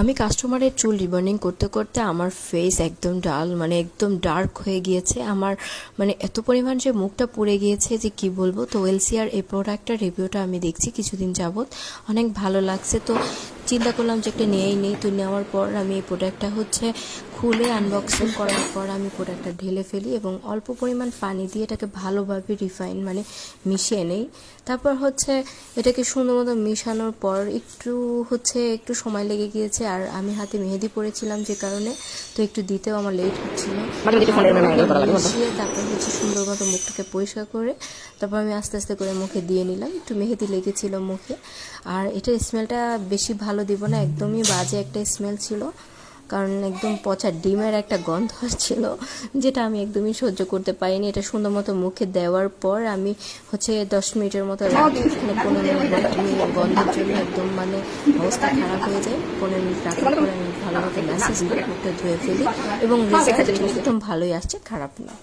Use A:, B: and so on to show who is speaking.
A: আমি কাস্টমারের চুল রিবন্ডিং করতে করতে আমার ফেস একদম ডাল, মানে একদম ডার্ক হয়ে গিয়েছে। আমার মানে এত পরিমাণ যে মুখটা পুড়ে গিয়েছে যে কি বলবো। তো ওয়েলসিয়ার এই প্রোডাক্টটার রিভিউটা আমি দেখছি কিছুদিন যাবত, অনেক ভালো লাগছে। তো চিন্তা করলাম যে একটা নিয়েই নেই। তো নেওয়ার পর আমি এই প্রোডাক্টটা খুলে আনবক্সিং করার পর আমি প্রোডাক্টটা ঢেলে ফেলি এবং অল্প পরিমাণ পানি দিয়ে এটাকে ভালোভাবে রিফাইন মিশিয়ে নেই। তারপর এটাকে সুন্দর মতো মিশানোর পর একটু সময় লেগে গিয়েছে, আর আমি হাতে মেহেদি পরেছিলাম যে কারণে তো একটু দিতেও আমার লেট হচ্ছিল। মিশিয়ে তারপর সুন্দর মতো মুখটাকে পরিষ্কার করে তারপর আমি আস্তে আস্তে করে মুখে দিয়ে নিলাম। একটু মেহেদি লেগেছিল মুখে। আর এটার স্মেলটা বেশি ভালো দিব না, একদমই বাজে একটা স্মেল ছিল, কারণ একদম পচা ডিমের একটা গন্ধ ছিল, যেটা আমি একদমই সহ্য করতে পারিনি। এটা সুন্দর মতো মুখে দেওয়ার পর আমি 10 মিনিটের মতো রাখি। 15 মিনিট আমি গন্ধের জন্য একদম অবস্থা খারাপ হয়ে যায়। 15 মিনিট রাখার পরে আমি ভালো মতো ম্যাসেজ করে মুখটা ধুয়ে ফেলি এবং রেজাল্ট একদম ভালোই আসছে, খারাপ না।